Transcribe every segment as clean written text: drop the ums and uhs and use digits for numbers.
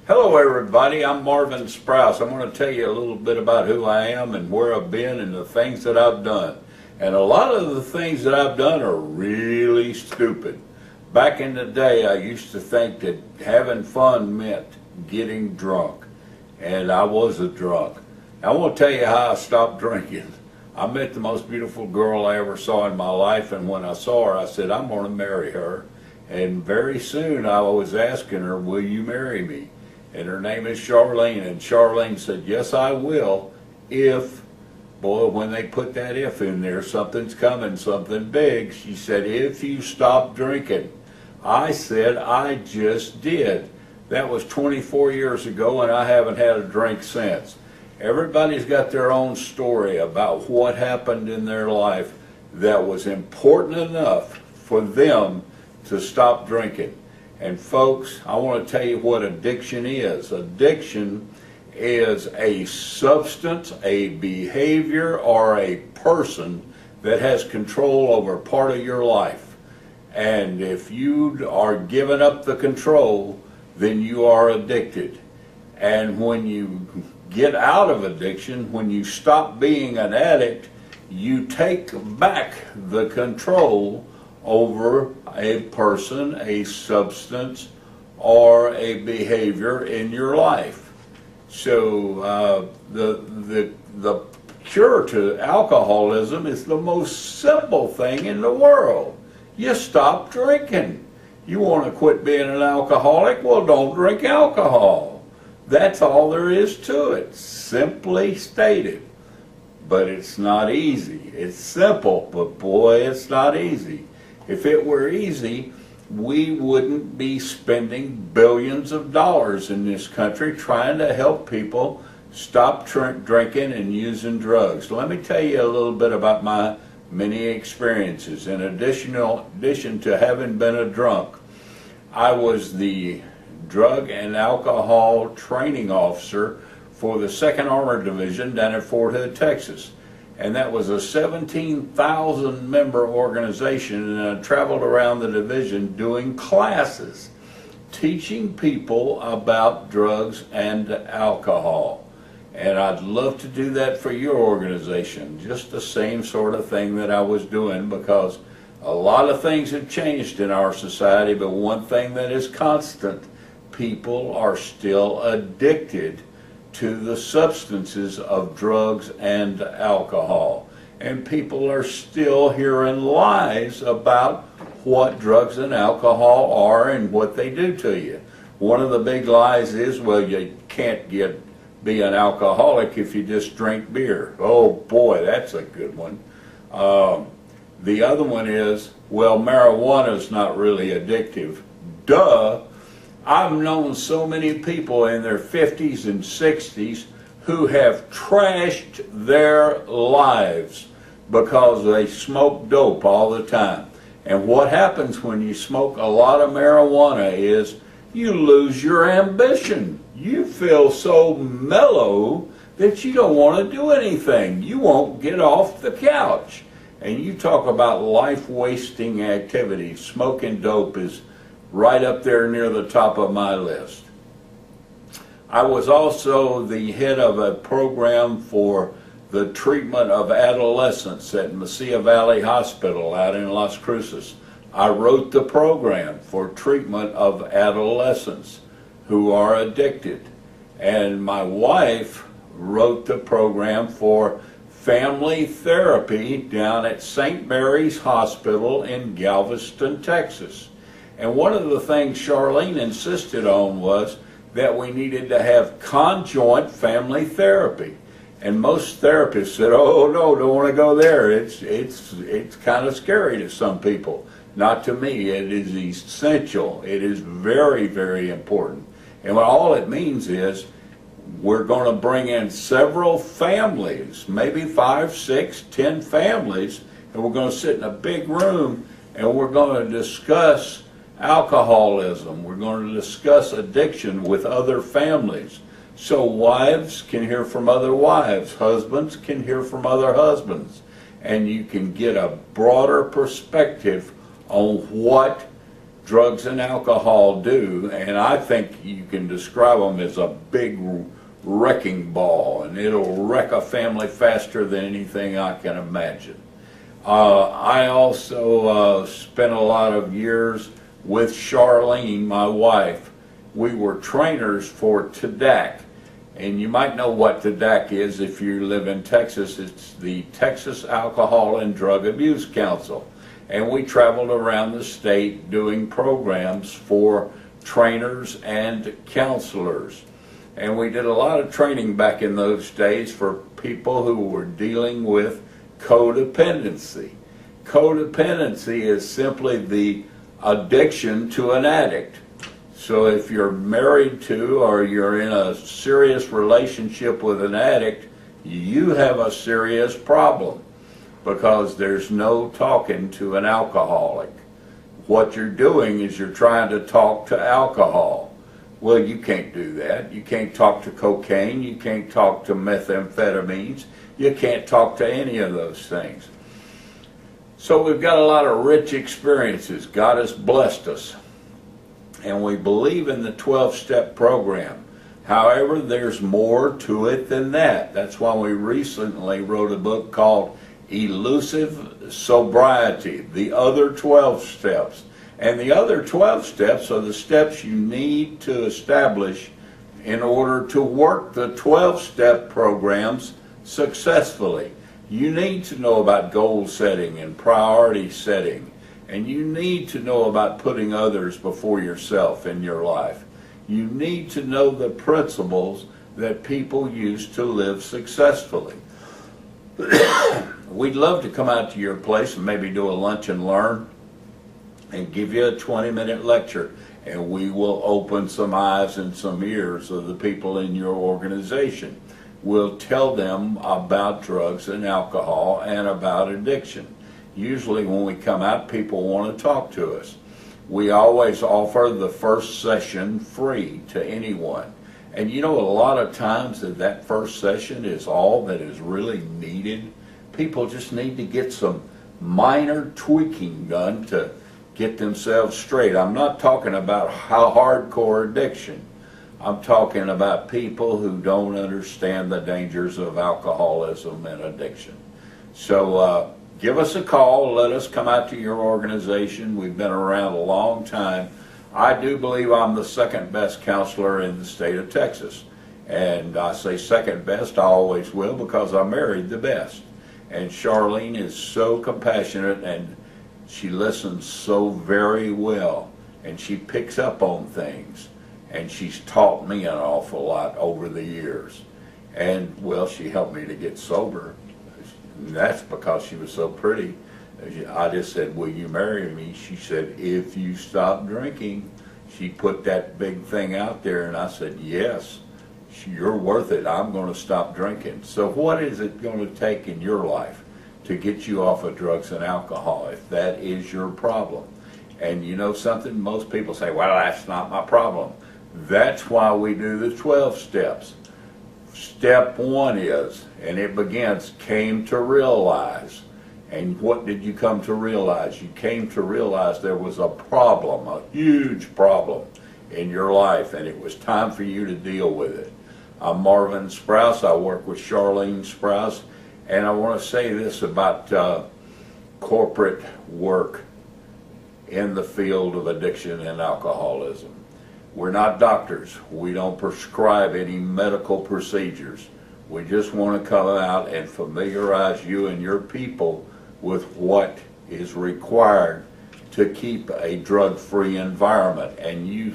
Hello everybody, I'm Marvin Sprouse. I'm going to tell you a little bit about who I am and where I've been and the things that I've done. And a lot of the things that I've done are really stupid. Back in the day, I used to think that having fun meant getting drunk. And I was a drunk. I want to tell you how I stopped drinking. I met the most beautiful girl I ever saw in my life, and when I saw her, I said, I'm going to marry her. And very soon I was asking her, will you marry me? And her name is Charlene, and Charlene said, yes, I will, if, boy, when they put that if in there, something's coming, something big. She said, if you stop drinking. I said, I just did. That was 24 years ago, and I haven't had a drink since. Everybody's got their own story about what happened in their life that was important enough for them to stop drinking. And folks, I want to tell you what addiction is. Addiction is a substance, a behavior, or a person that has control over part of your life. And if you are giving up the control, then you are addicted. And when you get out of addiction, when you stop being an addict, you take back the control over a person, a substance, or a behavior in your life. So the cure to alcoholism is the most simple thing in the world. You stop drinking. You want to quit being an alcoholic? Well, don't drink alcohol. That's all there is to it, simply stated. But it's not easy. It's simple, but boy, it's not easy. If it were easy, we wouldn't be spending billions of dollars in this country trying to help people stop drinking and using drugs. Let me tell you a little bit about my many experiences. In addition to having been a drunk, I was the drug and alcohol training officer for the 2nd Armored Division down at Fort Hood, Texas. And that was a 17,000 member organization, and I traveled around the division doing classes, teaching people about drugs and alcohol. And I'd love to do that for your organization, just the same sort of thing that I was doing, because a lot of things have changed in our society, but one thing that is constant, people are still addicted to the substances of drugs and alcohol. And people are still hearing lies about what drugs and alcohol are and what they do to you. One of the big lies is, well, you can't be an alcoholic if you just drink beer. Oh boy, that's a good one. The other one is, well, marijuana is not really addictive. Duh. I've known so many people in their 50s and 60s who have trashed their lives because they smoke dope all the time. And what happens when you smoke a lot of marijuana is you lose your ambition. You feel so mellow that you don't want to do anything. You won't get off the couch. And you talk about life-wasting activities. Smoking dope is right up there near the top of my list. I was also the head of a program for the treatment of adolescents at Mesilla Valley Hospital out in Las Cruces. I wrote the program for treatment of adolescents who are addicted. And my wife wrote the program for family therapy down at St. Mary's Hospital in Galveston, Texas. And one of the things Charlene insisted on was that we needed to have conjoint family therapy. And most therapists said, oh no, don't want to go there. It's kind of scary to some people. Not to me. It is essential. It is very, very important. And what all it means is we're going to bring in several families, maybe 5, 6, 10 families, and we're going to sit in a big room and we're going to discuss alcoholism. We're going to discuss addiction with other families. So wives can hear from other wives, husbands can hear from other husbands, and you can get a broader perspective on what drugs and alcohol do, and I think you can describe them as a big wrecking ball, and it'll wreck a family faster than anything I can imagine. I also spent a lot of years with Charlene, my wife. We were trainers for TDAC, and you might know what TDAC is if you live in Texas. It's the Texas Alcohol and Drug Abuse Council, and we traveled around the state doing programs for trainers and counselors. And we did a lot of training back in those days for people who were dealing with codependency. Codependency is simply the addiction to an addict. So if you're married to or you're in a serious relationship with an addict, you have a serious problem, because there's no talking to an alcoholic. What you're doing is you're trying to talk to alcohol. Well, you can't do that. You can't talk to cocaine. You can't talk to methamphetamines. You can't talk to any of those things. So we've got a lot of rich experiences. God has blessed us. And we believe in the 12-step program. However, there's more to it than that. That's why we recently wrote a book called Elusive Sobriety, the other 12 steps. And the other 12 steps are the steps you need to establish in order to work the 12-step programs successfully. You need to know about goal setting and priority setting, and you need to know about putting others before yourself in your life. You need to know the principles that people use to live successfully. We'd love to come out to your place and maybe do a lunch and learn and give you a 20-minute lecture, and we will open some eyes and some ears of the people in your organization. We'll tell them about drugs and alcohol and about addiction. Usually when we come out, people want to talk to us. We always offer the first session free to anyone. And you know, a lot of times that first session is all that is really needed. People just need to get some minor tweaking done to get themselves straight. I'm not talking about how hardcore addiction. I'm talking about people who don't understand the dangers of alcoholism and addiction. So give us a call. Let us come out to your organization. We've been around a long time. I do believe I'm the second best counselor in the state of Texas. And I say second best, I always will, because I married the best. And Charlene is so compassionate, and she listens so very well, and she picks up on things. And she's taught me an awful lot over the years. And, well, she helped me to get sober. And that's because she was so pretty. I just said, will you marry me? She said, if you stop drinking. She put that big thing out there, and I said, yes, you're worth it. I'm going to stop drinking. So what is it going to take in your life to get you off of drugs and alcohol if that is your problem? And you know something? Most people say, well, that's not my problem. That's why we do the 12 steps. Step 1 is, and it begins, came to realize. And what did you come to realize? You came to realize there was a problem, a huge problem in your life, and it was time for you to deal with it. I'm Marvin Sprouse. I work with Charlene Sprouse, and I want to say this about corporate work in the field of addiction and alcoholism. We're not doctors. We don't prescribe any medical procedures. We just want to come out and familiarize you and your people with what is required to keep a drug-free environment. And you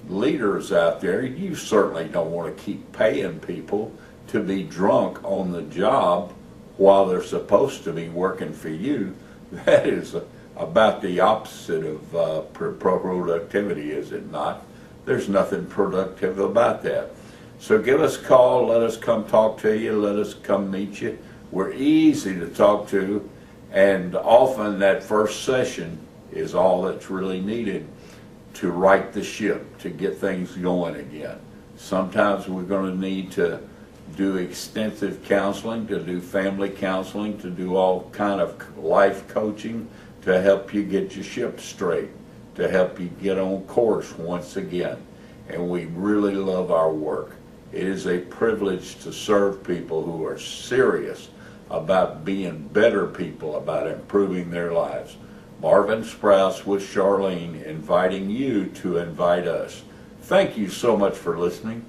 leaders out there, you certainly don't want to keep paying people to be drunk on the job while they're supposed to be working for you. That is about the opposite of productivity, is it not? There's nothing productive about that. So give us a call, let us come talk to you, let us come meet you. We're easy to talk to, and often that first session is all that's really needed to right the ship, to get things going again. Sometimes we're going to need to do extensive counseling, to do family counseling, to do all kind of life coaching to help you get your ship straight. to help you get on course once again. And we really love our work. It is a privilege to serve people who are serious about being better people, about improving their lives. Marvin Sprouse with Charlene inviting you to invite us. Thank you so much for listening.